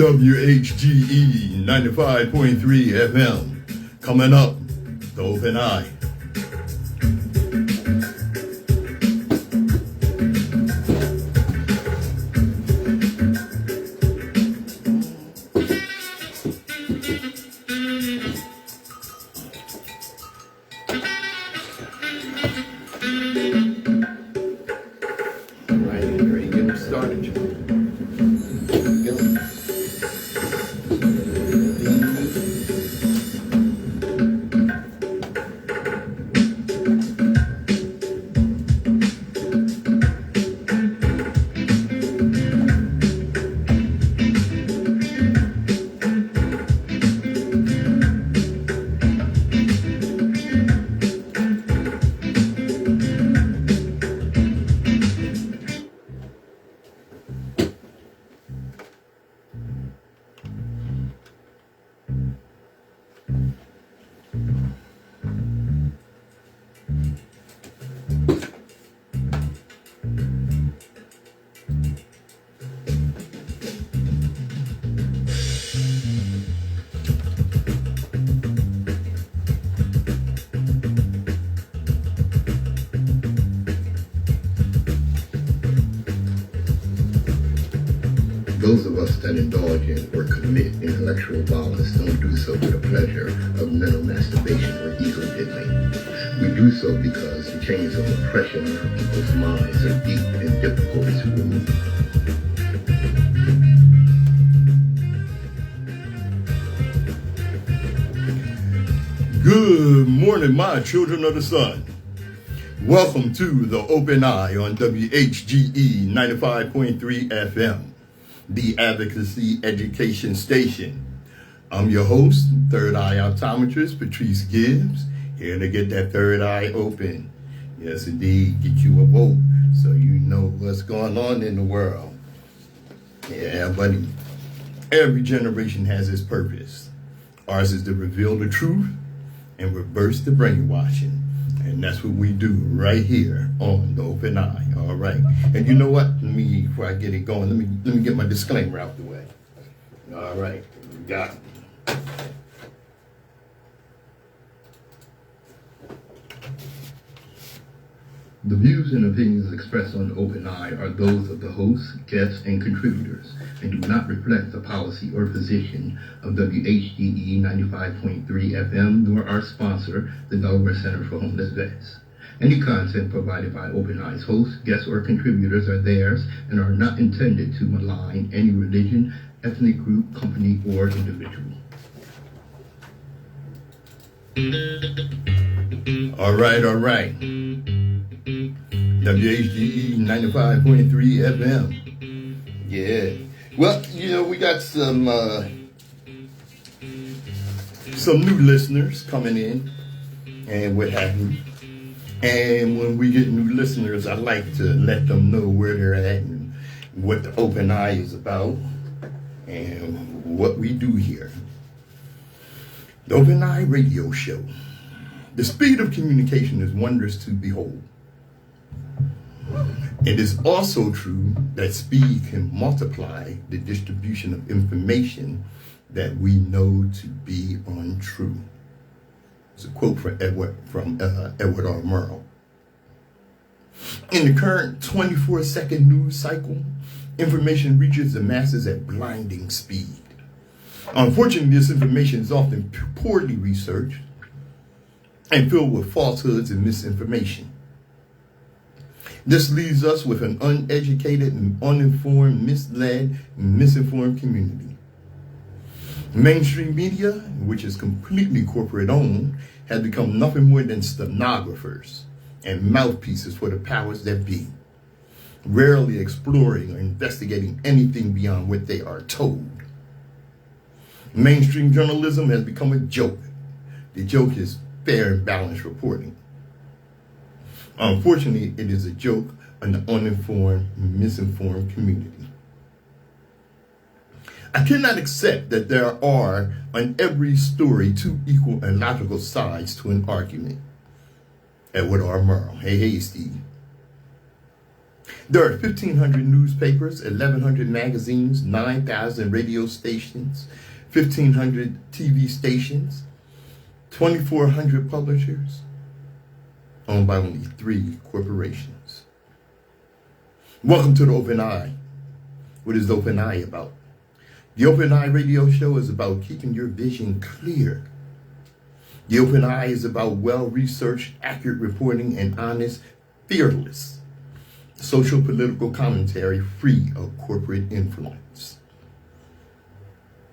WHGE 95.3 FM. Coming up, the Open Eye. All right, ready to get them started. Those of us that indulge in or commit intellectual violence don't do so for the pleasure of mental masturbation or ego diddling. We do so because the chains of oppression in our people's minds are deep and difficult to remove. Good morning, my children of the sun. Welcome to the Open Eye on WHGE 95.3 FM. The Advocacy Education Station. I'm your host, Third Eye Optometrist, Patrice Gibbs, here to get that third eye open. Yes, indeed, get you a vote so you know what's going on in the world. Yeah, buddy, every generation has its purpose. Ours is to reveal the truth and reverse the brainwashing. And that's what we do right here on the Open Eye. All right. And you know what? Before I get it going, let me get my disclaimer out the way. All right. We got it. The views and opinions expressed on the Open Eye are those of the hosts, guests, and contributors, and do not reflect the policy or position of WHGE 95.3 FM, nor our sponsor, the Delaware Center for Homeless Vets. Any content provided by Open Eye's hosts, guests, or contributors are theirs and are not intended to malign any religion, ethnic group, company, or individual. All right. WHGE 95.3 FM. Yeah. Well, we got some new listeners coming in and what have you. And when we get new listeners, I like to let them know where they're at and what the Open Eye is about and what we do here. The Open Eye Radio Show. The speed of communication is wondrous to behold. It is also true that speed can multiply the distribution of information that we know to be untrue. It's a quote from Edward R. Murrow. In the current 24-second news cycle, information reaches the masses at blinding speed. Unfortunately, this information is often poorly researched and filled with falsehoods and misinformation. This leaves us with an uneducated and uninformed, misled, and misinformed community. Mainstream media, which is completely corporate-owned, has become nothing more than stenographers and mouthpieces for the powers that be, rarely exploring or investigating anything beyond what they are told. Mainstream journalism has become a joke. The joke is fair and balanced reporting. Unfortunately, it is a joke on the uninformed, misinformed community. I cannot accept that there are, on every story, two equal and logical sides to an argument. Edward R. Murrow. Hey, Steve. There are 1,500 newspapers, 1,100 magazines, 9,000 radio stations, 1,500 TV stations, 2,400 publishers, owned by only 3 corporations. Welcome to the Open Eye. What is the Open Eye about? The Open Eye radio show is about keeping your vision clear. The Open Eye is about well-researched, accurate reporting, and honest, fearless social political commentary free of corporate influence.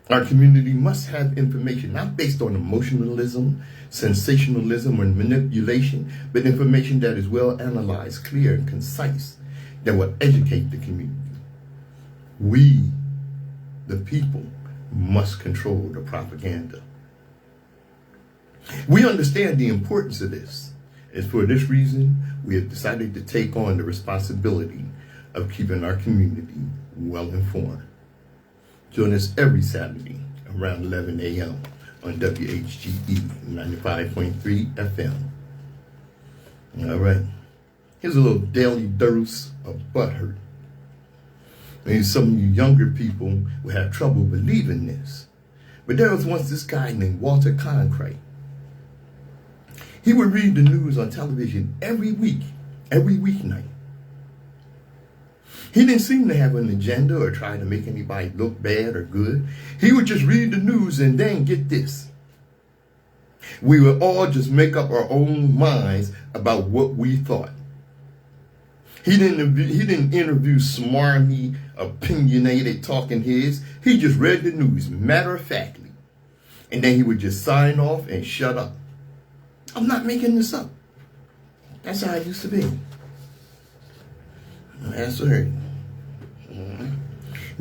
Our community must have information not based on emotionalism, sensationalism, or manipulation, but information that is well analyzed, clear, and concise, that will educate the community. We, the people, must control the propaganda. We understand the importance of this. And for this reason, we have decided to take on the responsibility of keeping our community well informed. Join us every Saturday around 11 a.m. on WHGE 95.3 FM. All right. Here's a little daily dose of butthurt. Maybe some of you younger people will have trouble believing this. But there was once this guy named Walter Cronkite. He would read the news on television every weeknight. He didn't seem to have an agenda or try to make anybody look bad or good. He would just read the news and then get this. We would all just make up our own minds about what we thought. He didn't interview smarmy, opinionated talking heads. He just read the news matter-of-factly. And then he would just sign off and shut up. I'm not making this up. That's how it used to be. That's right.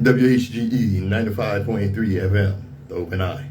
WHGE 95.3 FM, the Open Eye.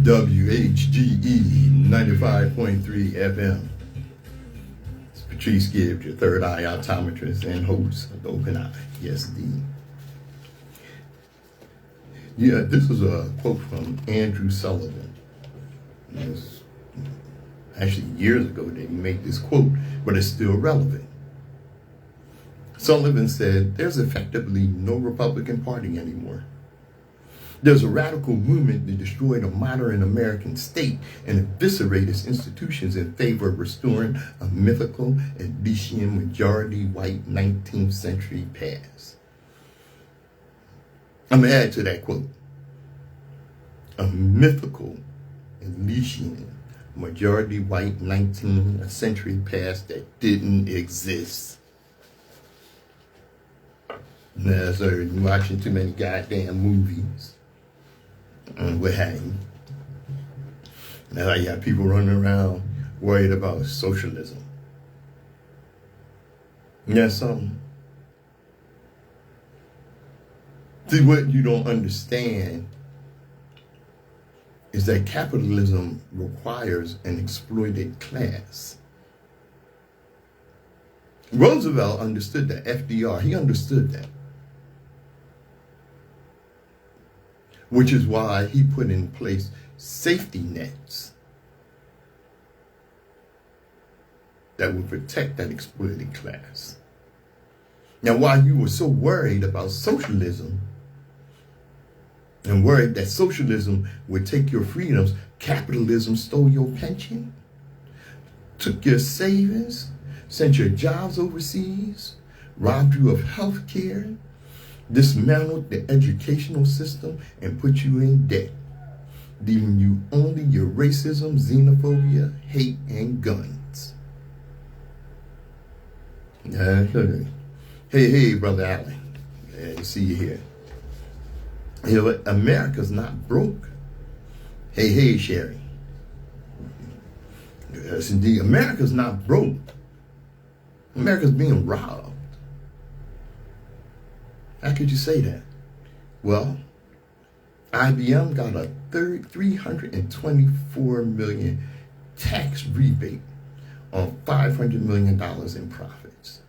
WHGE 95.3 FM. It's Patrice Gibbs, your third eye optometrist and host of the Open Eye. Yes, indeed. Yeah, this is a quote from Andrew Sullivan. It was actually years ago that he made this quote, but it's still relevant. Sullivan said, "There's effectively no Republican Party anymore. There's a radical movement to destroy the modern American state and eviscerate its institutions in favor of restoring a mythical Elysian majority white 19th century past." I'm going to add to that quote. A mythical Elysian majority white 19th century past that didn't exist. Now, sir, you're watching too many goddamn movies. What have you. Now you got people running around worried about socialism. And that's something. See, what you don't understand is that capitalism requires an exploited class. Roosevelt understood that. FDR, he understood that. Which is why he put in place safety nets that would protect that exploited class. Now, while you were so worried about socialism and worried that socialism would take your freedoms, capitalism stole your pension, took your savings, sent your jobs overseas, robbed you of health care, dismantled the educational system, and put you in debt, leaving you only your racism, xenophobia, hate, and guns. Hey, Brother Allen. I see you here. You know what? America's not broke. Hey, Sherry. Yes, indeed. America's not broke. America's being robbed. How could you say that? Well, IBM got a $324 million tax rebate on $500 million in profits.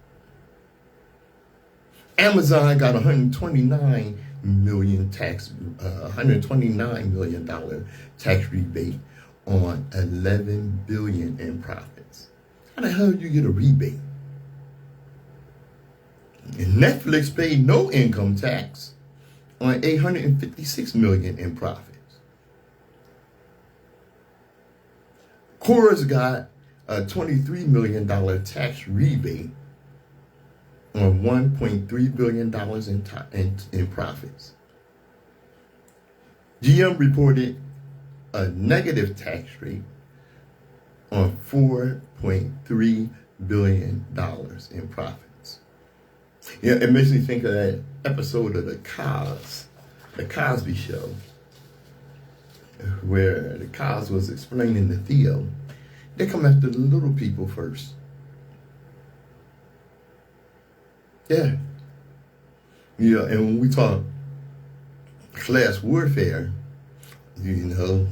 Amazon got $129 million tax rebate on $11 billion in profits. How the hell do you get a rebate? And Netflix paid no income tax on $856 million in profits. Coors got a $23 million tax rebate on $1.3 billion in profits. GM reported a negative tax rate on $4.3 billion in profits. Yeah, it makes me think of that episode of the Cosby Show, where the Cos was explaining to Theo, they come after the little people first. Yeah. Yeah, and when we talk class warfare, you know,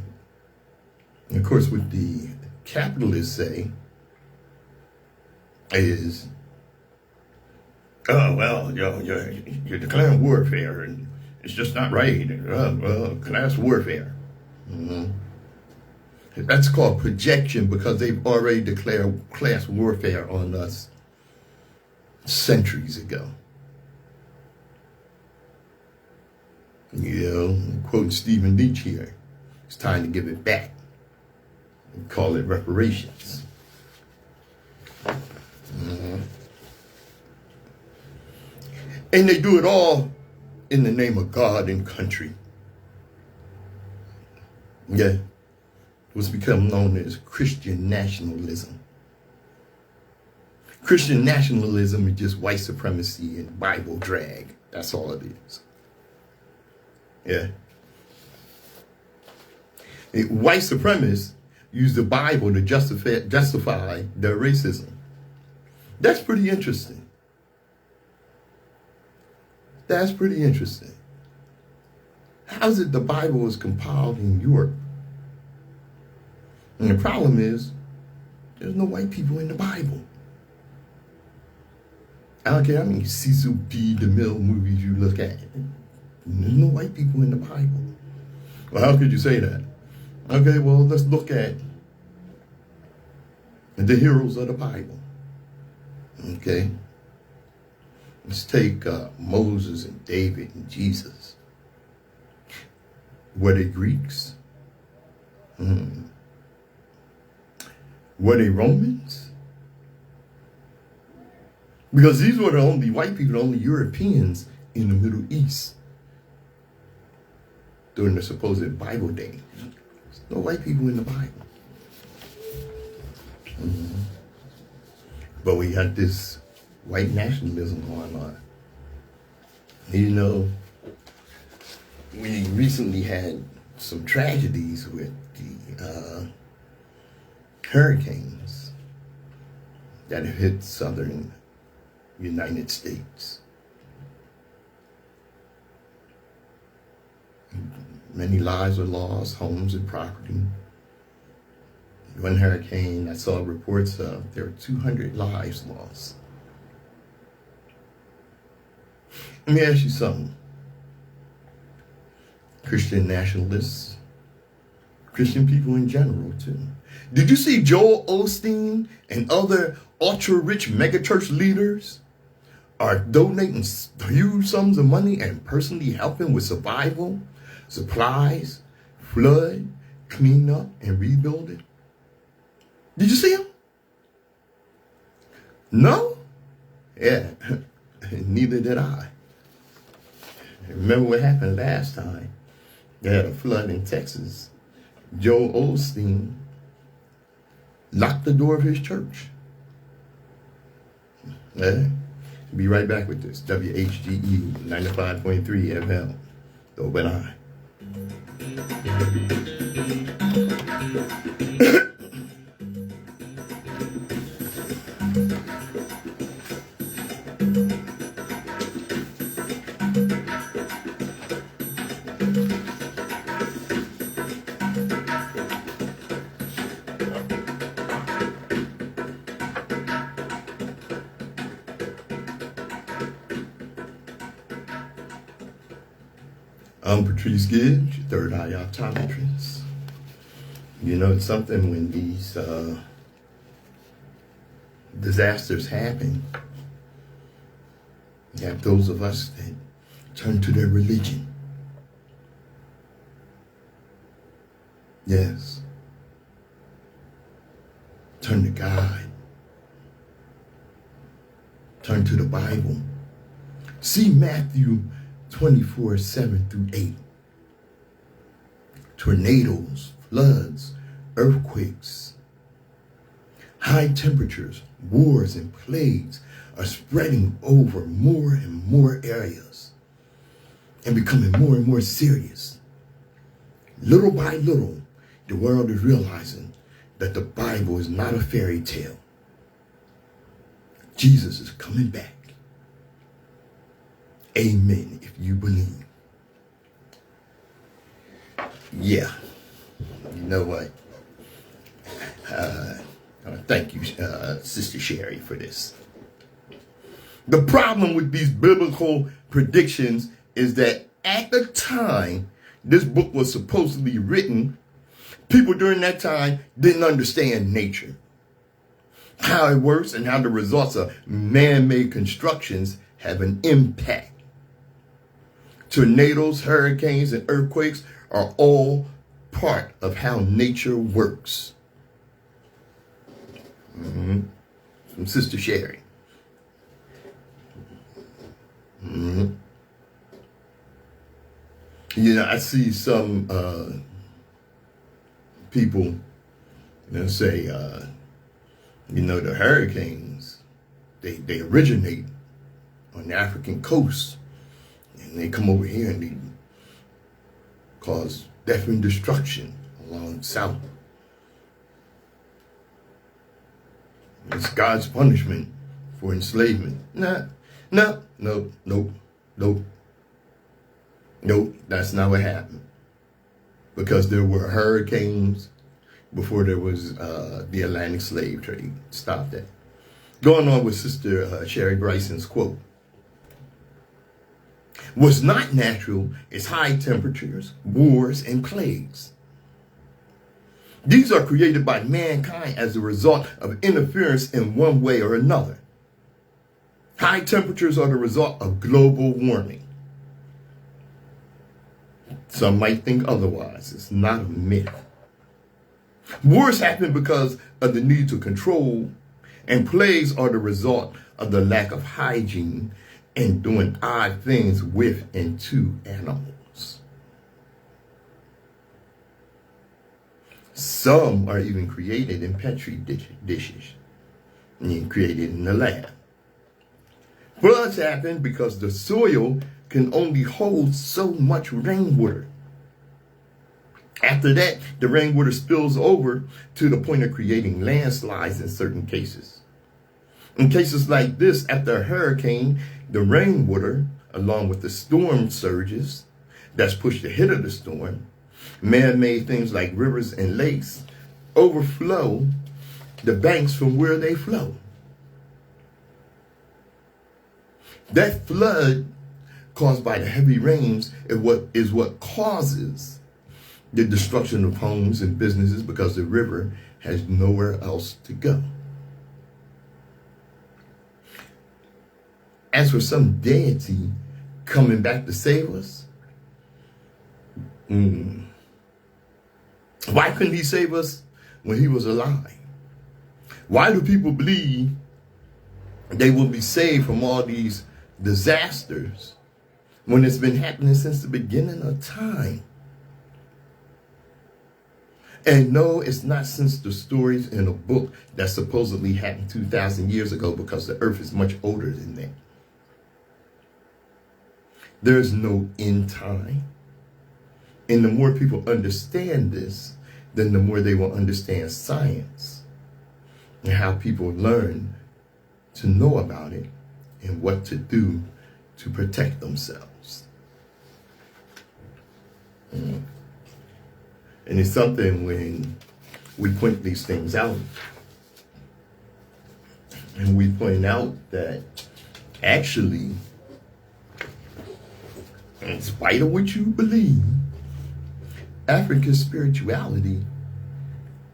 of course what the capitalists say is, oh, well, you're declaring warfare and it's just not right. Well, class warfare. Mm-hmm. That's called projection because they've already declared class warfare on us centuries ago. You know, quoting Stephen Leach here, it's time to give it back and call it reparations. Mm-hmm. And they do it all in the name of God and country. Yeah. What's become known as Christian nationalism. Christian nationalism is just white supremacy and Bible drag. That's all it is. Yeah. White supremacists use the Bible to justify their racism. That's pretty interesting. That's pretty interesting. How is it the Bible was compiled in Europe? And the problem is, there's no white people in the Bible. I don't care how many Cecil B. DeMille movies you look at. There's no white people in the Bible. Well, how could you say that? Okay, well, let's look at the heroes of the Bible. Okay? Let's take Moses and David and Jesus. Were they Greeks? Were they Romans? Because these were the only white people, the only Europeans in the Middle East during the supposed Bible day. There's no white people in the Bible. But we had this white nationalism going on. You know, we recently had some tragedies with the hurricanes that have hit southern United States. Many lives were lost, homes and property. One hurricane, I saw reports of there were 200 lives lost. Let me ask you something. Christian nationalists, Christian people in general too. Did you see Joel Osteen and other ultra-rich megachurch leaders are donating huge sums of money and personally helping with survival, supplies, flood, cleanup, and rebuilding? Did you see them? No? Yeah, neither did I. Remember what happened last time? They had a flood in Texas. Joel Osteen locked the door of his church. Yeah. Be right back with this. WHGE 95.3 FM. The Open Eye. I'm Patrice Gibbs, your third eye optometrist. You know, it's something when these disasters happen, you have those of us that turn to their religion. Yes. Turn to God. Turn to the Bible. See Matthew 24, 7 through 8. Tornadoes, floods, earthquakes, high temperatures, wars, and plagues are spreading over more and more areas and becoming more and more serious. Little by little, the world is realizing that the Bible is not a fairy tale. Jesus is coming back. Amen, if you believe. Yeah. You know what? Thank you, Sister Sherry, for this. The problem with these biblical predictions is that at the time this book was supposedly written, people during that time didn't understand nature, how it works, and how the results of man-made constructions have an impact. Tornadoes, hurricanes, and earthquakes are all part of how nature works. From Sister Sherry. You know, I see some people, say, the hurricanes, they originate on the African coast, and they come over here and they cause death and destruction along south. It's God's punishment for enslavement. No, that's not what happened. Because there were hurricanes before there was the Atlantic slave trade. Stop that. Going on with Sister Sherry Bryson's quote. What's not natural is high temperatures, wars, and plagues. These are created by mankind as a result of interference in one way or another. High temperatures are the result of global warming. Some might think otherwise. It's not a myth. Wars happen because of the need to control, and plagues are the result of the lack of hygiene and doing odd things with and to animals. Some are even created in petri dishes and created in the lab. Floods happen because the soil can only hold so much rainwater. After that, the rainwater spills over to the point of creating landslides in certain cases. In cases like this, after a hurricane, the rainwater, along with the storm surges that's pushed ahead of the storm, man-made things like rivers and lakes, overflow the banks from where they flow. That flood caused by the heavy rains is what causes the destruction of homes and businesses, because the river has nowhere else to go. As for some deity coming back to save us, why couldn't he save us when he was alive? Why do people believe they will be saved from all these disasters when it's been happening since the beginning of time? And no, it's not since the stories in a book that supposedly happened 2,000 years ago, because the earth is much older than that. There's no end time. And the more people understand this, then the more they will understand science and how people learn to know about it and what to do to protect themselves. And it's something when we point these things out, and we point out that actually in spite of what you believe, African spirituality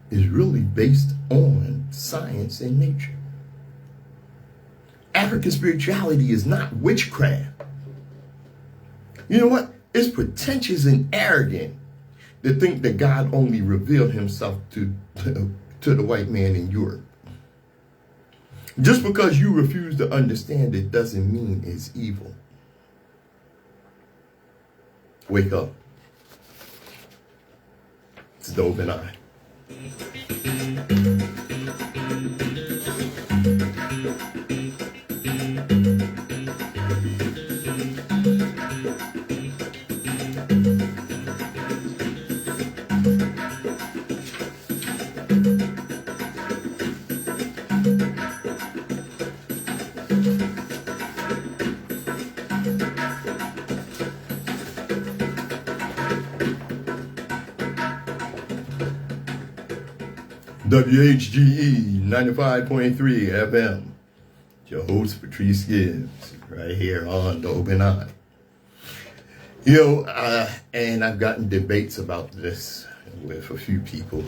is really based on science and nature. African spirituality is not witchcraft. You know what? It's pretentious and arrogant to think that God only revealed himself to the white man in Europe. Just because you refuse to understand it doesn't mean it's evil. Wake up. It's the open eye. WHGE 95.3 FM. Your host, Patrice Gibbs, right here on The Open Eye. And I've gotten debates about this with a few people.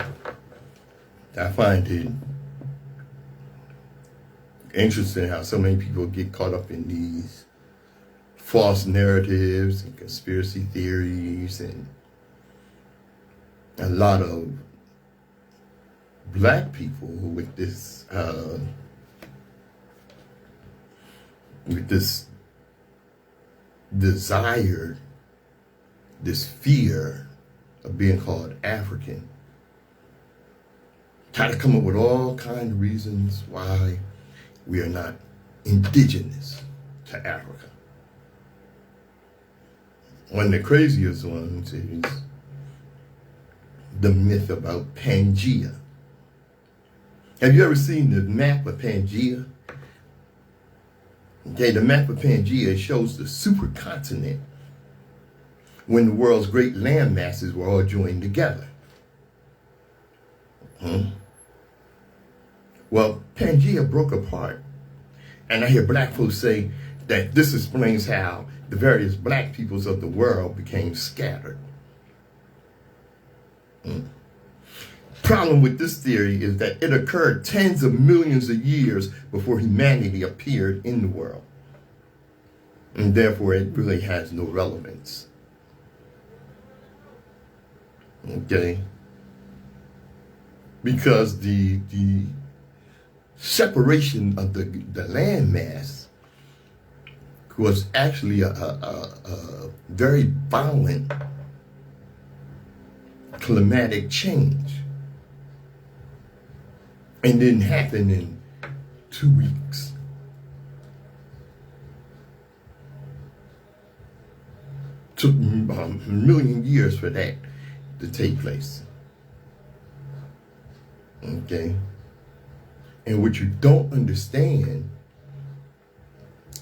I find it interesting how so many people get caught up in these false narratives and conspiracy theories, and a lot of black people with this desire, this fear of being called African, try to come up with all kinds of reasons why we are not indigenous to Africa. One of the craziest ones is the myth about Pangea. Have you ever seen the map of Pangea? Okay, the map of Pangea shows the supercontinent when the world's great land masses were all joined together. Well, Pangea broke apart. And I hear black folks say that this explains how the various black peoples of the world became scattered. Problem with this theory is that it occurred tens of millions of years before humanity appeared in the world. And therefore, it really has no relevance. Okay? Because the separation of the landmass was actually a very violent climatic change. And didn't happen in 2 weeks. Took a million years for that to take place. Okay? And what you don't understand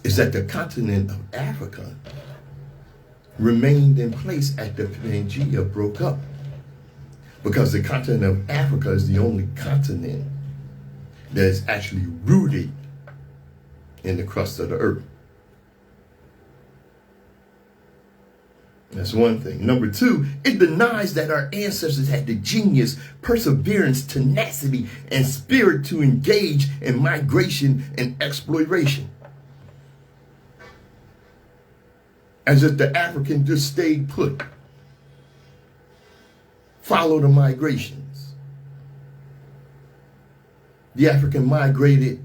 is that the continent of Africa remained in place after Pangea broke up. Because the continent of Africa is the only continent that is actually rooted in the crust of the earth. That's one thing. Number two, it denies that our ancestors had the genius, perseverance, tenacity, and spirit to engage in migration and exploration. As if the African just stayed put. Follow the migrations. The African migrated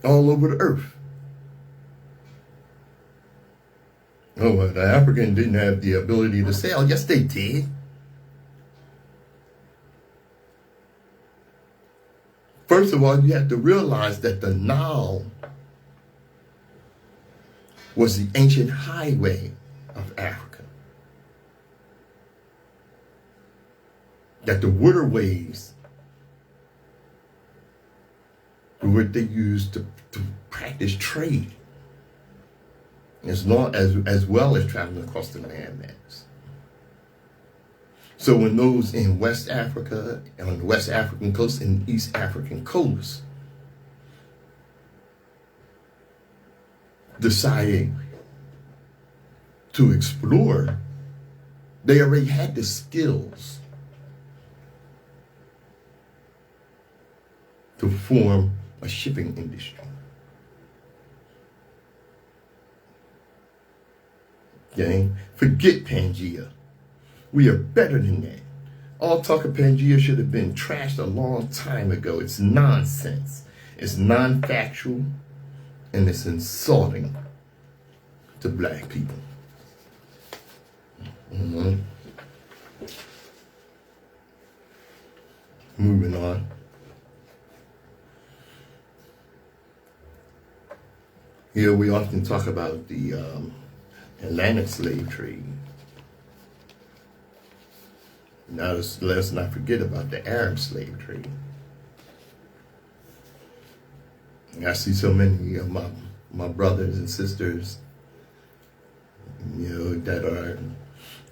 all over the earth. Oh, the African didn't have the ability to sail. Yes, they did. First of all, you have to realize that the Nile was the ancient highway of Africa. That the waterways were what they used to practice trade, as well as traveling across the landmass. So when those in West Africa, on the West African coast and the East African coast, decided to explore. They already had the skills to form a shipping industry. Okay? Forget Pangea. We are better than that. All talk of Pangea should have been trashed a long time ago. It's nonsense. It's non-factual, and it's insulting to black people. Moving on. Here we often talk about the Atlantic slave trade. Now let's not forget about the Arab slave trade. I see so many of my brothers and sisters, that are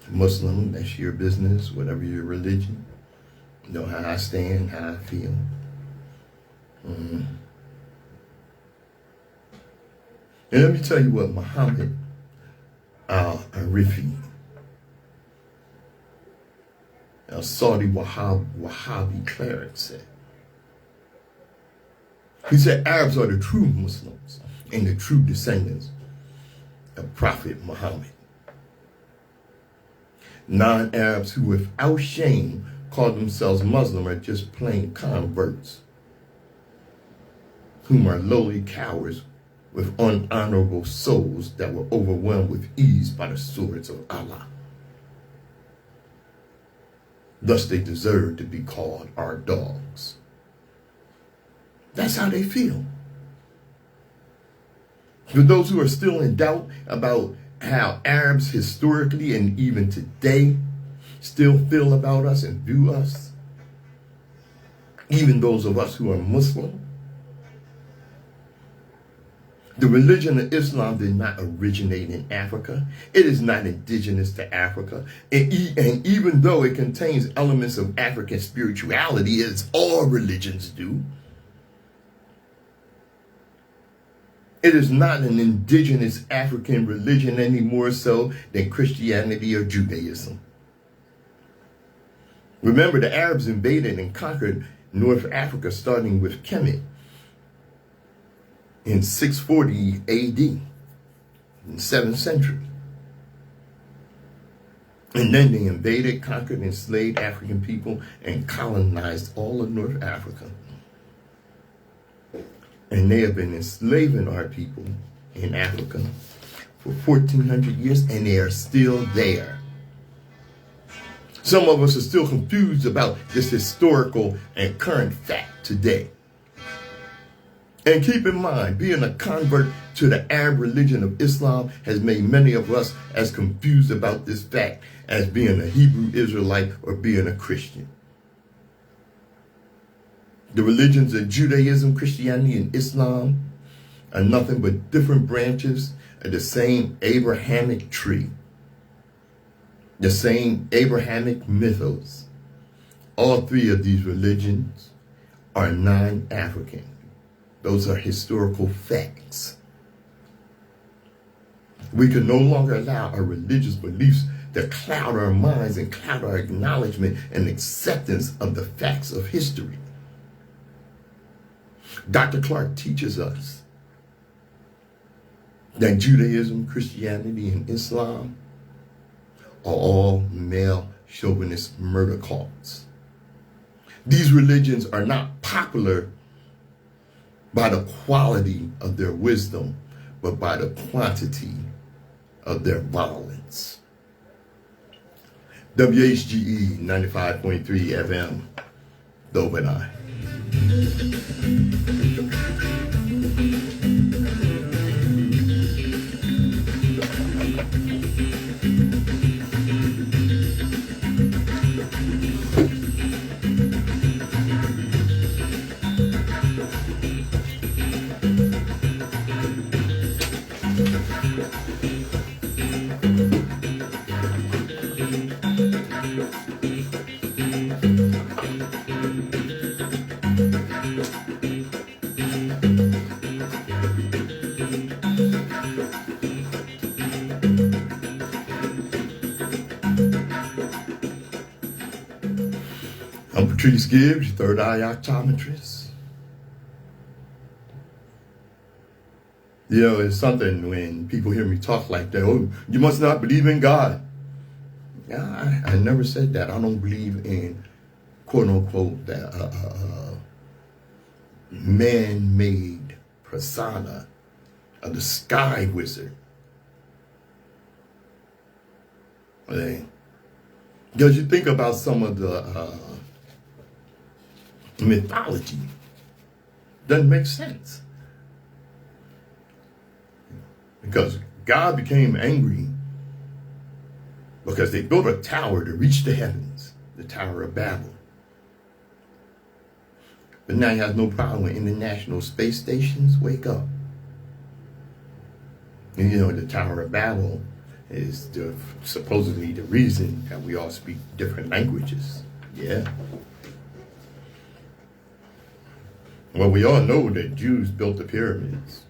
Muslim. That's your business, whatever your religion. You know how I stand, how I feel. And let me tell you what Muhammad al-Arifi, a Saudi Wahhabi cleric, said. He said Arabs are the true Muslims and the true descendants of Prophet Muhammad. Non-Arabs who without shame call themselves Muslim are just plain converts, whom are lowly cowards with unhonorable souls that were overwhelmed with ease by the swords of Allah. Thus they deserve to be called our dogs. That's how they feel. For those who are still in doubt about how Arabs historically and even today still feel about us and view us, even those of us who are Muslim, the religion of Islam did not originate in Africa. It is not indigenous to Africa. And even though it contains elements of African spirituality, as all religions do, it is not an indigenous African religion any more so than Christianity or Judaism. Remember, the Arabs invaded and conquered North Africa, starting with Kemet in 640 AD, in the 7th century. And then they invaded, conquered, enslaved African people, and colonized all of North Africa. And they have been enslaving our people in Africa for 1,400 years, and they are still there. Some of us are still confused about this historical and current fact today. And keep in mind, being a convert to the Arab religion of Islam has made many of us as confused about this fact as being a Hebrew Israelite or being a Christian. The religions of Judaism, Christianity, and Islam are nothing but different branches of the same Abrahamic tree, the same Abrahamic mythos. All three of these religions are non-African. Those are historical facts. We can no longer allow our religious beliefs to cloud our minds and cloud our acknowledgement and acceptance of the facts of history. Dr. Clark teaches us that Judaism, Christianity, and Islam are all male chauvinist murder cults. These religions are not popular by the quality of their wisdom, but by the quantity of their violence. WHGE 95.3 FM, Dove and I. I'm Patrice Gibbs, your third eye optometrist. You know, it's something when people hear me talk like that. Oh, you must not believe in God. Yeah, I never said that. I don't believe in, quote unquote, that man-made persona of the sky wizard. Okay. Because you think about some of the mythology, doesn't make sense. Because God became angry because they built a tower to reach the heavens, the Tower of Babel. But now he has no problem when international space stations wake up. And you know, the Tower of Babel is supposedly the reason that we all speak different languages. Yeah. Well, we all know that Jews built the pyramids.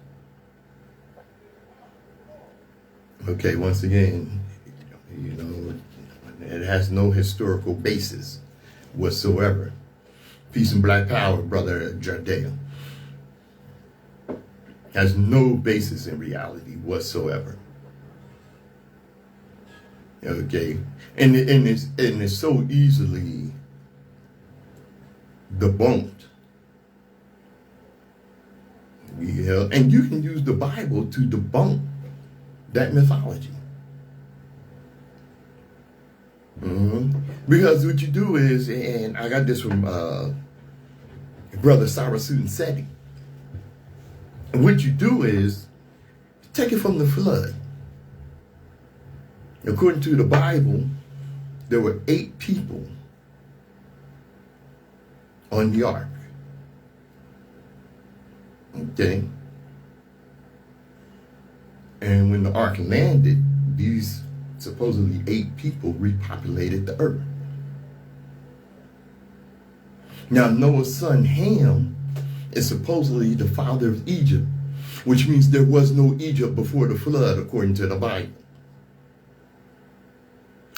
Okay, once again, you know, it has no historical basis whatsoever. Peace and black power, brother Jardale. Has no basis in reality whatsoever. Okay, and it's so easily debunked. Yeah, and you can use the Bible to debunk that mythology. Because what you do is, and I got this from Brother Sarasutin Seti. And what you do is take it from the flood. According to the Bible, there were 8 people on the ark. Okay. And when the ark landed, these supposedly 8 people repopulated the earth. Now Noah's son Ham is supposedly the father of Egypt, which means there was no Egypt before the flood, according to the Bible.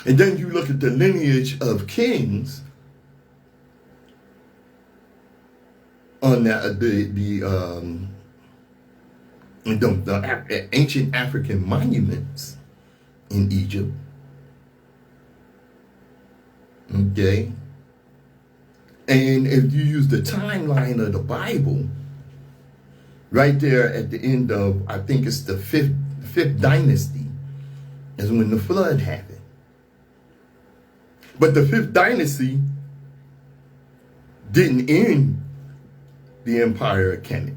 And then you look at the lineage of kings on the ancient African monuments in Egypt. Okay. And if you use the timeline of the Bible, right there at the end of, I think it's the fifth dynasty, is when the flood happened. But the 5th dynasty didn't end the empire of Kemet.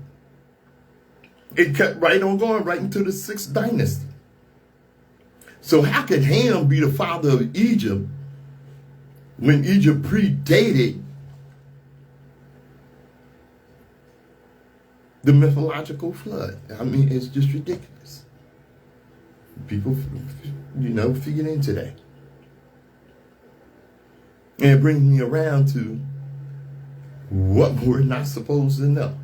It kept right on going right into the 6th dynasty. So how could Ham be the father of Egypt when Egypt predated the mythological flood? I mean, it's just ridiculous. People, you know, figure into that. And it brings me around to what we're not supposed to know.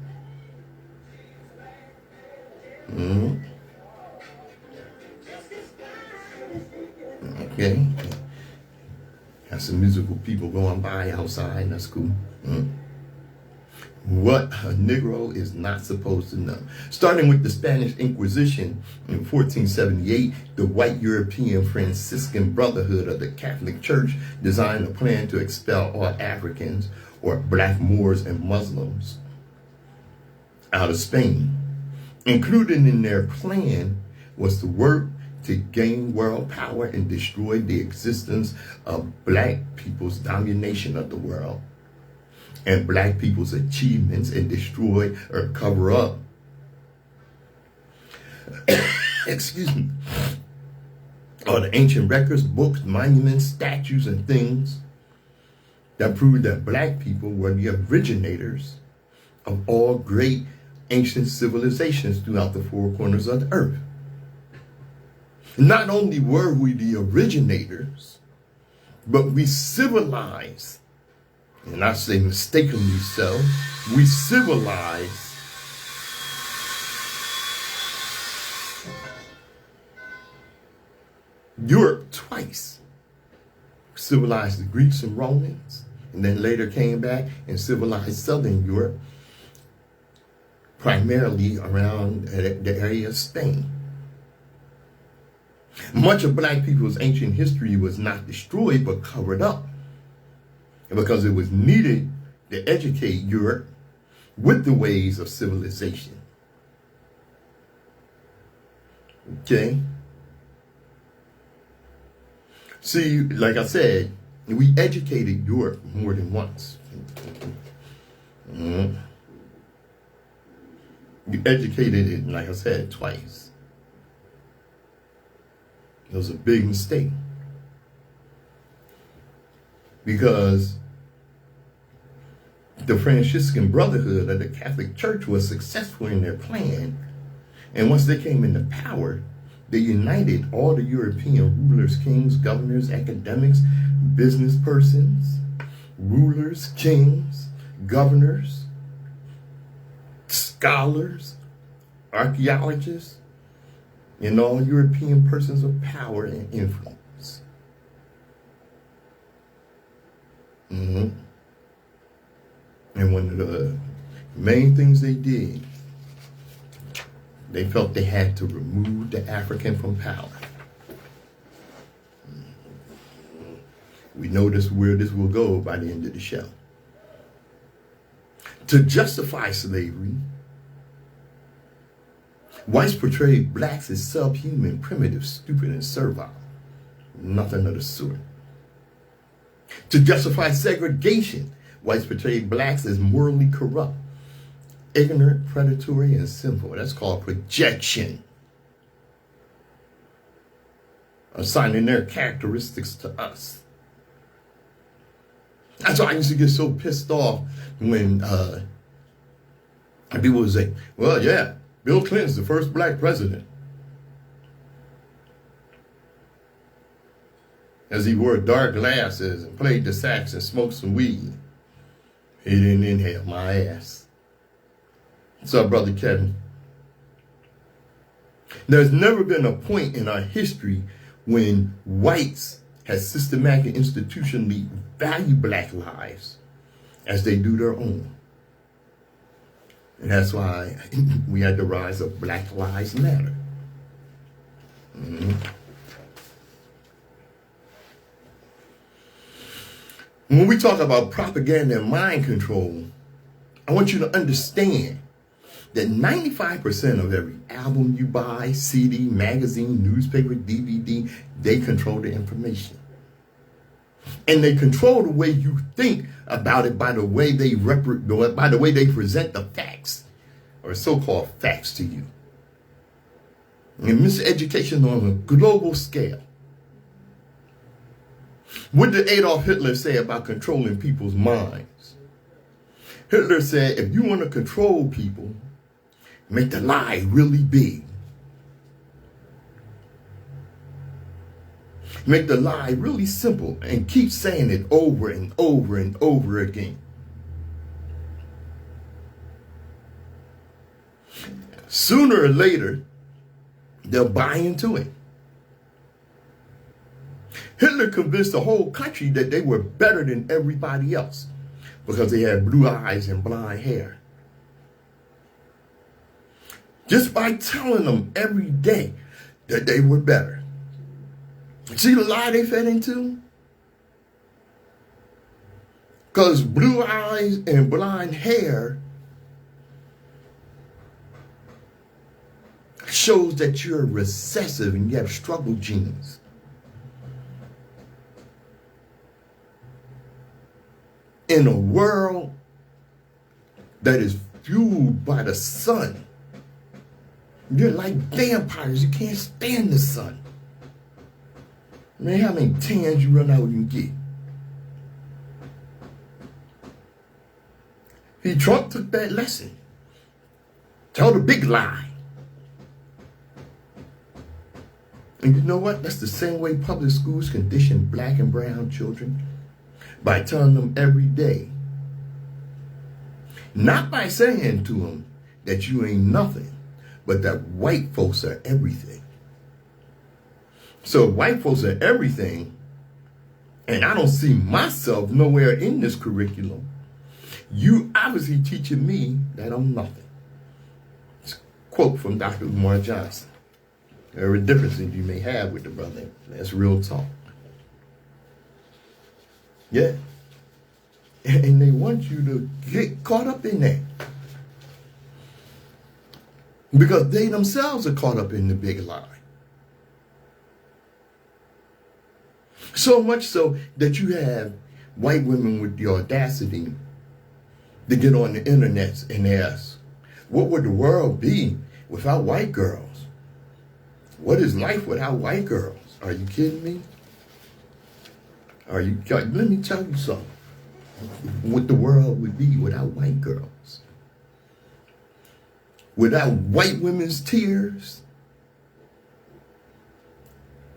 Okay. Got some musical people going by outside. That's cool. What a Negro is not supposed to know. Starting with the Spanish Inquisition in 1478, the white European Franciscan Brotherhood of the Catholic Church designed a plan to expel all Africans, or black Moors and Muslims, out of Spain. Included in their plan was to work to gain world power and destroy the existence of black people's domination of the world and black people's achievements, and destroy or cover up excuse me, all the ancient records, books, monuments, statues, and things that proved that black people were the originators of all great ancient civilizations throughout the 4 corners of the earth. Not only were we the originators, but we civilized, and I say mistakenly so, we civilized Europe twice. Civilized the Greeks and Romans, and then later came back and civilized Southern Europe, primarily around the area of Spain. Much of black people's ancient history was not destroyed, but covered up, because it was needed to educate Europe with the ways of civilization. Okay? See, like I said, we educated Europe more than once. We educated it, like I said, twice. It was a big mistake. Because the Franciscan Brotherhood of the Catholic Church was successful in their plan. And once they came into power, they united all the European rulers, kings, governors, academics, business persons, rulers, kings, governors, scholars, archaeologists, and all European persons of power and influence. And one of the main things they did, they felt they had to remove the African from power. We know where this will go by the end of the show. To justify slavery, whites portrayed blacks as subhuman, primitive, stupid, and servile. Nothing of the sort. To justify segregation, whites portrayed blacks as morally corrupt, ignorant, predatory, and sinful. That's called projection. Assigning their characteristics to us. That's why I used to get so pissed off when people would say, well, yeah, Bill Clinton's the first black president. As he wore dark glasses and played the sax and smoked some weed. He didn't inhale my ass. What's up, Brother Kevin? There's never been a point in our history when whites had systematically and institutionally valued black lives as they do their own. And that's why we had the rise of Black Lives Matter. When we talk about propaganda and mind control, I want you to understand that 95% of every album you buy, CD, magazine, newspaper, DVD, they control the information. And they control the way you think about it by the way they present the facts, or so-called facts to you. And miseducation on a global scale. What did Adolf Hitler say about controlling people's minds? Hitler said, if you want to control people, make the lie really big. Make the lie really simple and keep saying it over and over and over again. Sooner or later, they'll buy into it. Hitler convinced the whole country that they were better than everybody else because they had blue eyes and blonde hair. Just by telling them every day that they were better. See the lie they fed into? Because blue eyes and blonde hair shows that you're recessive and you have struggle genes. In a world that is fueled by the sun, you're like vampires. You can't stand the sun. Man, how many tans you run out and get? Trump took that lesson. Tell the big lie. And you know what? That's the same way public schools condition black and brown children. By telling them every day. Not by saying to them that you ain't nothing, but that white folks are everything. So if white folks are everything, and I don't see myself nowhere in this curriculum, you obviously teaching me that I'm nothing. It's a quote from Dr. Umar Johnson. There are differences you may have with the brother. That's real talk. Yeah. And they want you to get caught up in that. Because they themselves are caught up in the big lie. So much so that you have white women with the audacity to get on the internet and ask, what would the world be without white girls? What is life without white girls? Are you kidding me? Let me tell you something. What the world would be without white girls. Without white women's tears,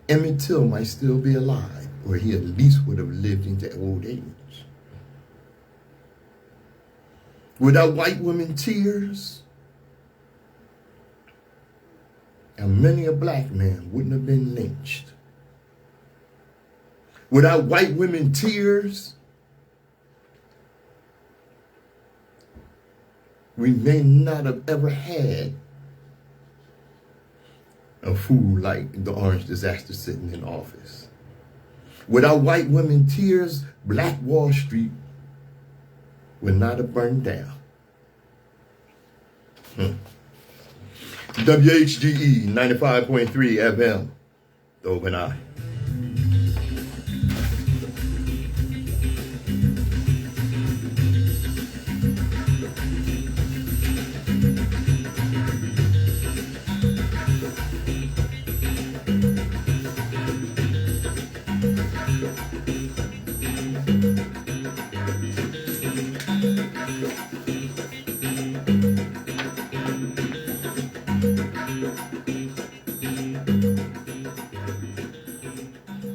Emmett Till might still be alive, or he at least would have lived into old age. Without white women's tears, and many a black man wouldn't have been lynched. Without white women's tears, we may not have ever had a fool like the Orange Disaster sitting in office. Without white women's tears, Black Wall Street would not have burned down. WHGE 95.3 FM, the Open Eye.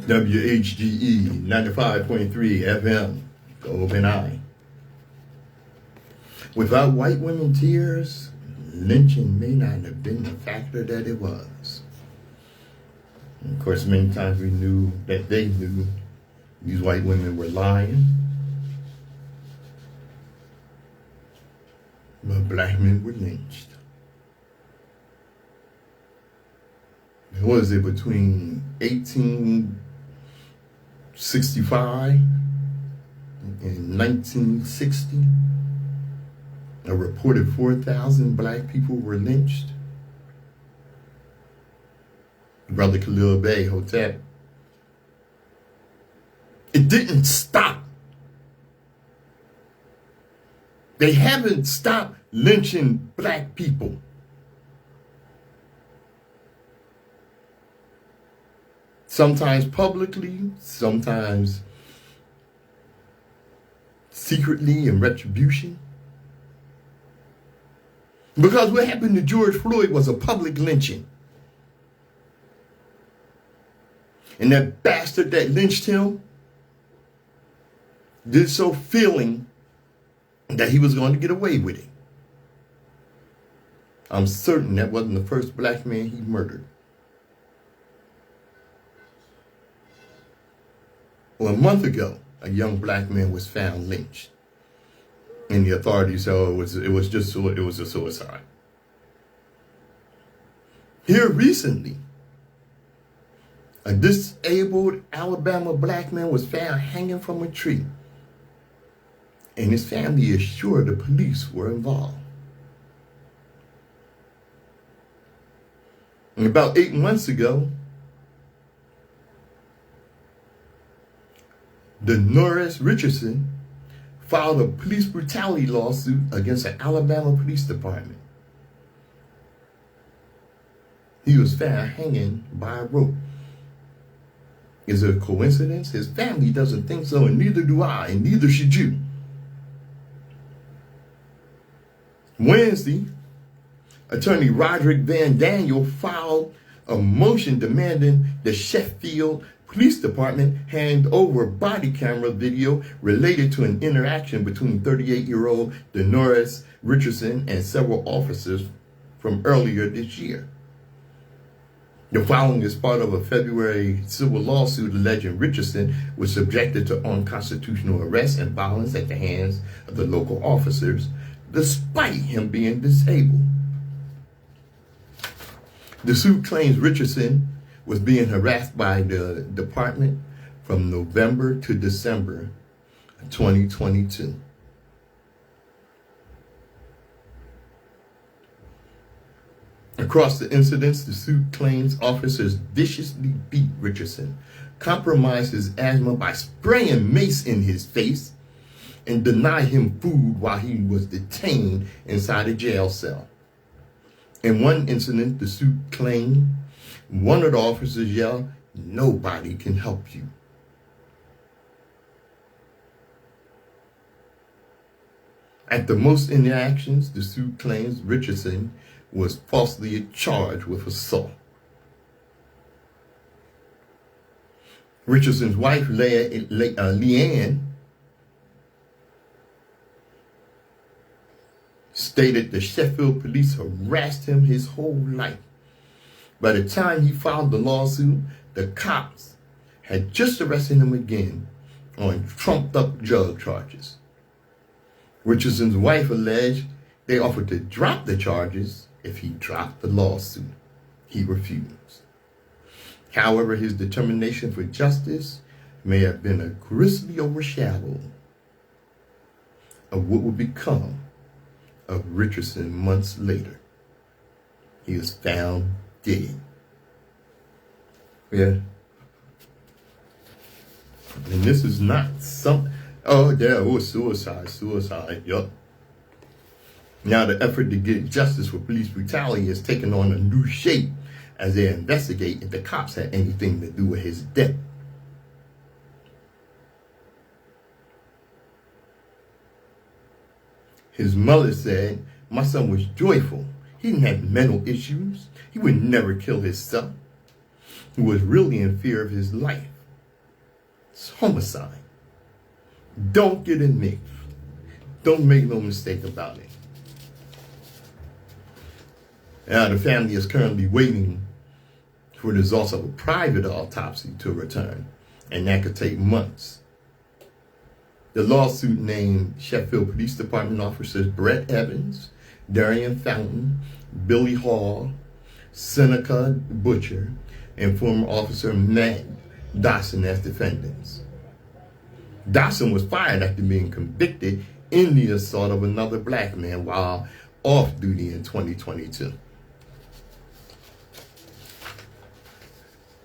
WHGE 95.3 FM, the Open Eye. Without white women's tears, lynching may not have been the factor that it was. And of course, many times we knew that they knew these white women were lying. But black men were lynched. What was it, between 1865 and 1960? A reported 4,000 black people were lynched. Brother Khalil Bey Hotep. It didn't stop. They haven't stopped lynching black people. Sometimes publicly, sometimes secretly in retribution. Because what happened to George Floyd was a public lynching. And that bastard that lynched him did so feeling that he was going to get away with it. I'm certain that wasn't the first black man he murdered. Well, a month ago, a young black man was found lynched. And the authorities said it was a suicide. Here recently, a disabled Alabama black man was found hanging from a tree. And his family is sure the police were involved. And about 8 months ago, DeNorris Richardson filed a police brutality lawsuit against an Alabama police department. He was found hanging by a rope. Is it a coincidence? His family doesn't think so, and neither do I, and neither should you. Wednesday, attorney Roderick Van Daniel filed a motion demanding the Sheffield Police Department hand over body camera video related to an interaction between 38-year-old DeNorris Richardson and several officers from earlier this year. The following is part of a February civil lawsuit alleging Richardson was subjected to unconstitutional arrest and violence at the hands of the local officers, despite him being disabled. The suit claims Richardson was being harassed by the department from November to December 2022. Across the incidents, the suit claims officers viciously beat Richardson, compromised his asthma by spraying mace in his face, and denied him food while he was detained inside a jail cell. In one incident, the suit claimed one of the officers yelled, "Nobody can help you." At the most interactions, the suit claims Richardson was falsely charged with assault. Richardson's wife, Leanne, stated the Sheffield police harassed him his whole life. By the time he filed the lawsuit, the cops had just arrested him again on trumped-up drug charges. Richardson's wife alleged they offered to drop the charges if he dropped the lawsuit. He refused. However, his determination for justice may have been a grisly overshadow of what would become of Richardson months later. He was found dead. Yeah. And this is not some, suicide, yup. Now the effort to get justice for police brutality has taken on a new shape as they investigate if the cops had anything to do with his death. His mother said, "My son was joyful. He didn't have mental issues. He would never kill his son. He was really in fear of his life." It's homicide. Don't get it mixed. Don't make no mistake about it. Now, the family is currently waiting for the results of a private autopsy to return, and that could take months. The lawsuit named Sheffield Police Department officers Brett Evans, Darian Fountain, Billy Hall, Seneca Butcher, and former officer Matt Dawson as defendants. Dawson was fired after being convicted in the assault of another black man while off duty in 2022.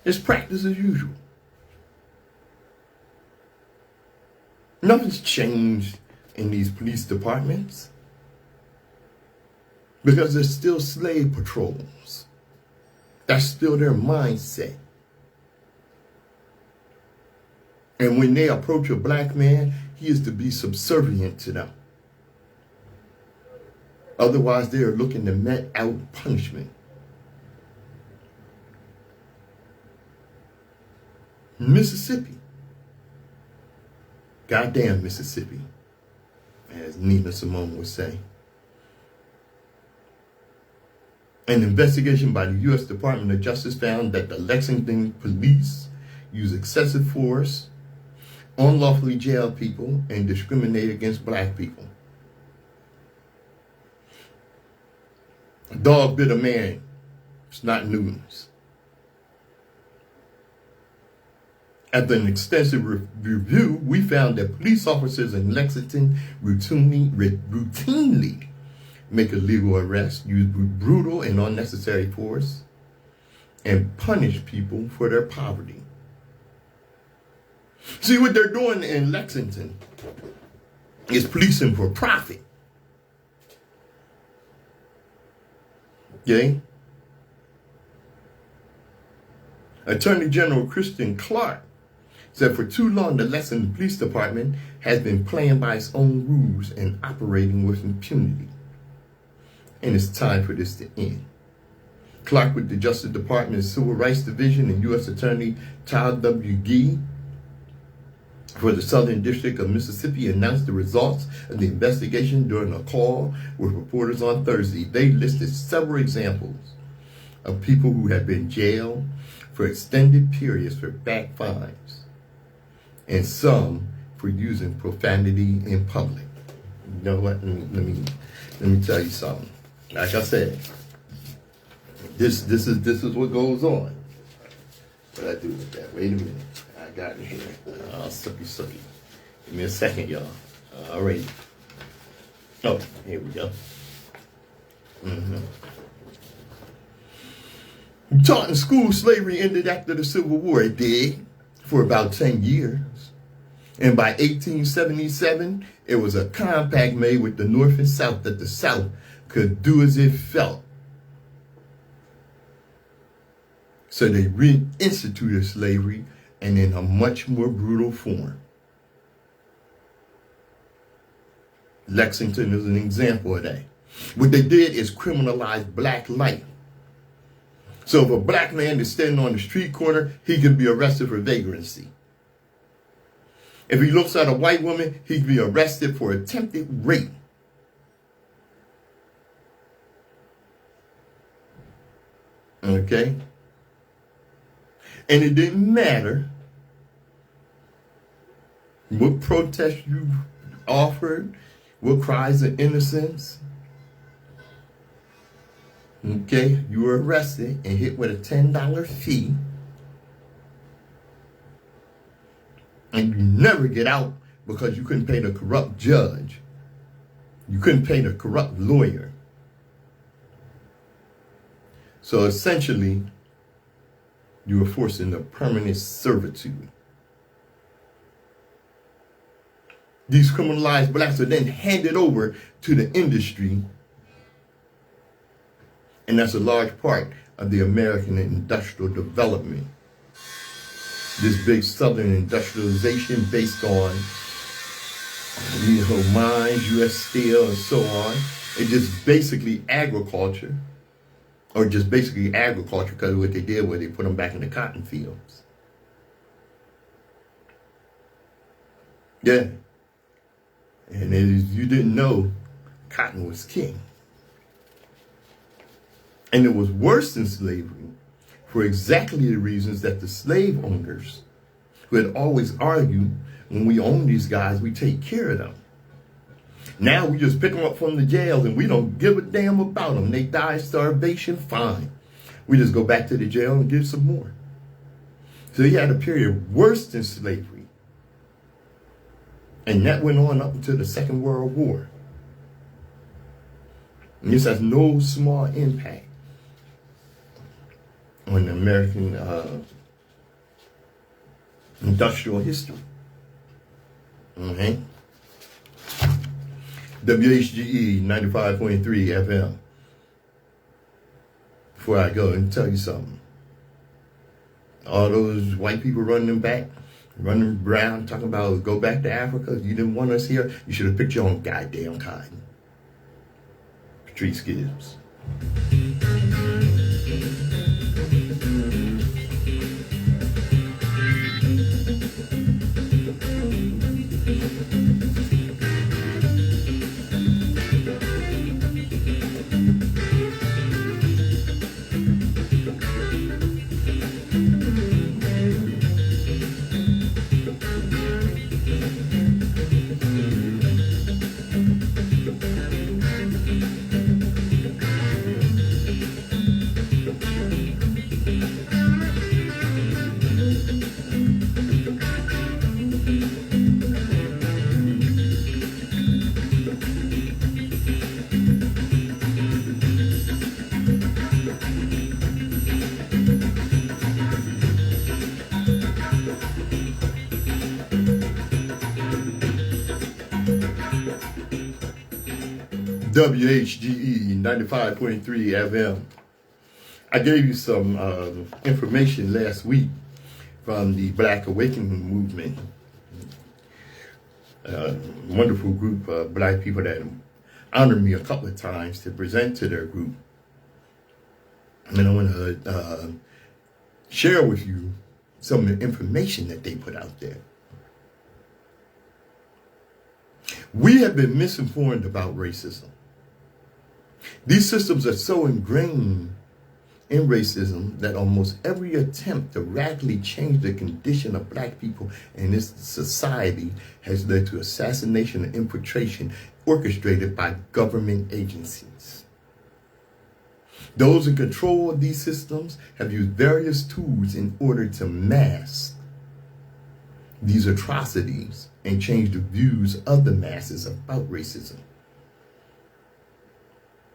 It's practice as usual. Nothing's changed in these police departments because there's still slave patrols. That's still their mindset. And when they approach a black man, he is to be subservient to them. Otherwise, they are looking to met out punishment. Mississippi. Goddamn Mississippi, as Nina Simone would say. An investigation by the U.S. Department of Justice found that the Lexington police use excessive force, unlawfully jail people, and discriminate against black people. A dog bit a man. It's not news. After an extensive review, we found that police officers in Lexington routinely make illegal arrests, use brutal and unnecessary force, and punish people for their poverty. See, what they're doing in Lexington is policing for profit. Okay? Attorney General Christian Clark said for too long the Lexington Police Department has been playing by its own rules and operating with impunity. And it's time for this to end. Clark with the Justice Department's Civil Rights Division and U.S. Attorney Todd W. Gee for the Southern District of Mississippi announced the results of the investigation during a call with reporters on Thursday. They listed several examples of people who have been jailed for extended periods for back fines, and some for using profanity in public. You know what? Let me tell you something. Like I said, this is what goes on. What I do with that? Wait a minute. I got it here. Sucky. Give me a second, y'all. All right. Oh, here we go. Taught in school, slavery ended after the Civil War. It did, for about 10 years. And by 1877, it was a compact made with the North and South that the South could do as it felt. So they reinstituted slavery, and in a much more brutal form. Lexington is an example of that. What they did is criminalize black life. So if a black man is standing on the street corner, he can be arrested for vagrancy. If he looks at a white woman, he can be arrested for attempted rape. Okay? And it didn't matter what protest you offered, what cries of innocence. Okay, you were arrested and hit with a $10 fee. And you never get out because you couldn't pay the corrupt judge. You couldn't pay the corrupt lawyer. So essentially, you were forced into permanent servitude. These criminalized blacks are then handed over to the industry. And that's a large part of the American industrial development. This big Southern industrialization based on, mines, U.S. Steel, and so on. It's just basically agriculture. Or just basically agriculture, because what they did was they put them back in the cotton fields. Yeah. And as you didn't know, cotton was king. And it was worse than slavery for exactly the reasons that the slave owners, who had always argued, when we own these guys, we take care of them. Now we just pick them up from the jails and we don't give a damn about them. They die of starvation, fine. We just go back to the jail and give some more. So you had a period worse than slavery. And that went on up until the Second World War. And this has no small impact on the American industrial history. Okay? WHGE 95.3 FM. Before I go and tell you something. All those white people running around talking about go back to Africa. You didn't want us here. You should have picked your own goddamn cotton. Patrice Gibbs. WHGE 95.3 FM. I gave you some information last week from the Black Awakening Movement. Wonderful group of black people that honored me a couple of times to present to their group. And I want to share with you some of the information that they put out there. We have been misinformed about racism. These systems are so ingrained in racism that almost every attempt to radically change the condition of black people in this society has led to assassination and infiltration orchestrated by government agencies. Those in control of these systems have used various tools in order to mask these atrocities and change the views of the masses about racism.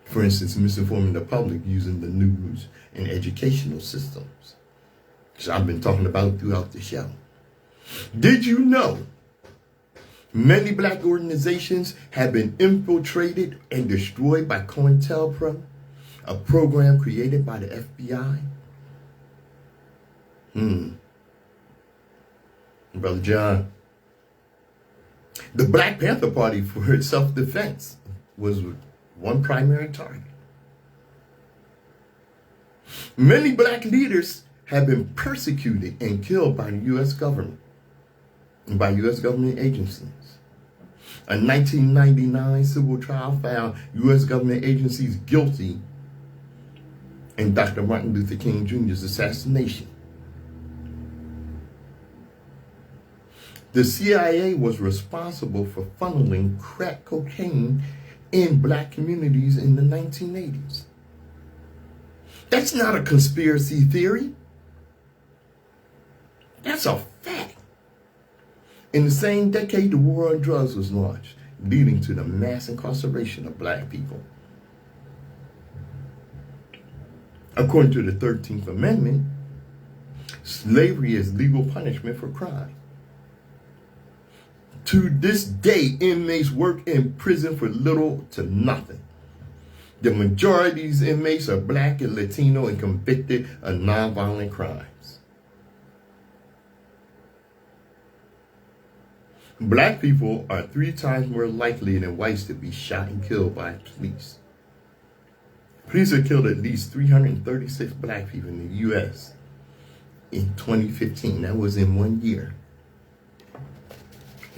For instance, misinforming the public using the news and educational systems, which I've been talking about throughout the show. Did you know many black organizations have been infiltrated and destroyed by COINTELPRO, a program created by the FBI? Brother John. The Black Panther Party, for its self-defense, was one primary target. Many black leaders have been persecuted and killed by the U.S. government and by U.S. government agencies. A 1999 civil trial found U.S. government agencies guilty in Dr. Martin Luther King Jr.'s assassination. The CIA was responsible for funneling crack cocaine in black communities in the 1980s. That's not a conspiracy theory. That's a fact. In the same decade, the war on drugs was launched, leading to the mass incarceration of black people. According to the 13th Amendment, slavery is legal punishment for crime. To this day, inmates work in prison for little to nothing. The majority of these inmates are black and Latino and convicted of nonviolent crimes. Black people are 3 times more likely than whites to be shot and killed by police. Police have killed at least 336 black people in the U.S. in 2015. That was in 1 year.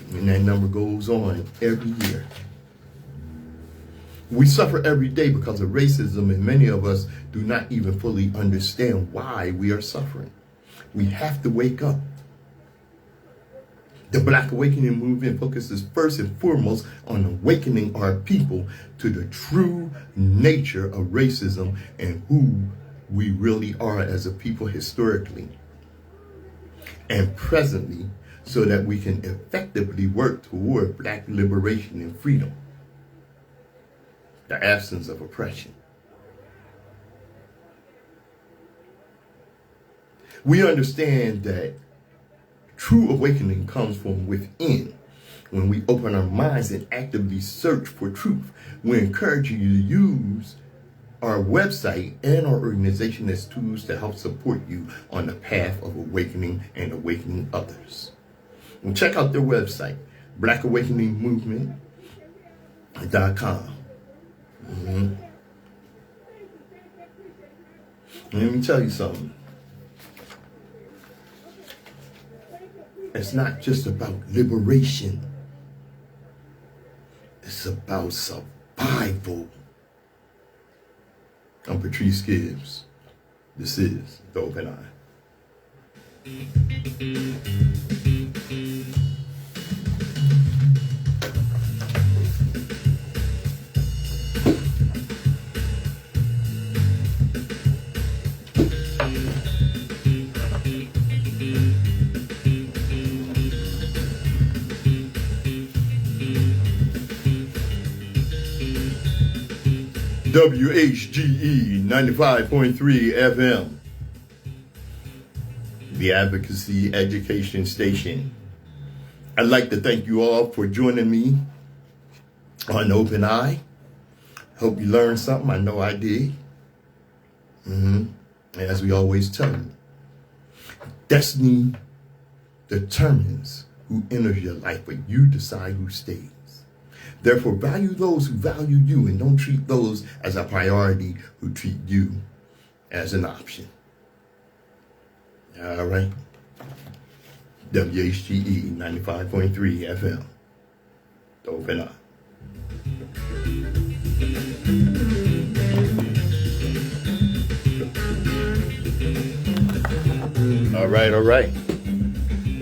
And that number goes on every year. We suffer every day because of racism, and many of us do not even fully understand why we are suffering. We have to wake up. The Black Awakening movement focuses first and foremost on awakening our people to the true nature of racism and who we really are as a people historically and presently, so that we can effectively work toward black liberation and freedom, the absence of oppression. We understand that true awakening comes from within. When we open our minds and actively search for truth, we encourage you to use our website and our organization as tools to help support you on the path of awakening and awakening others. And check out their website, blackawakeningmovement.com. Let me tell you something. It's not just about liberation. It's about survival. I'm Patrice Gibbs. This is The Open Eye. WHGE 95.3 FM, the Advocacy Education Station. I'd like to thank you all for joining me on Open Eye. Hope you learned something. I know I did. As we always tell you, destiny determines who enters your life, but you decide who stays. Therefore, value those who value you and don't treat those as a priority who treat you as an option. All right. WHGE 95.3 FM. Open up. All right.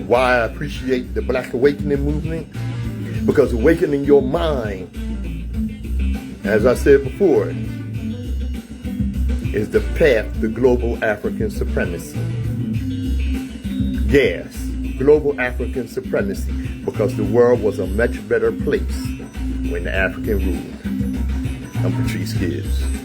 Why I appreciate the Black Awakening movement? Because awakening your mind, as I said before, is the path to global African supremacy. Yes, global African supremacy, because the world was a much better place when the African ruled. I'm Patrice Gibbs.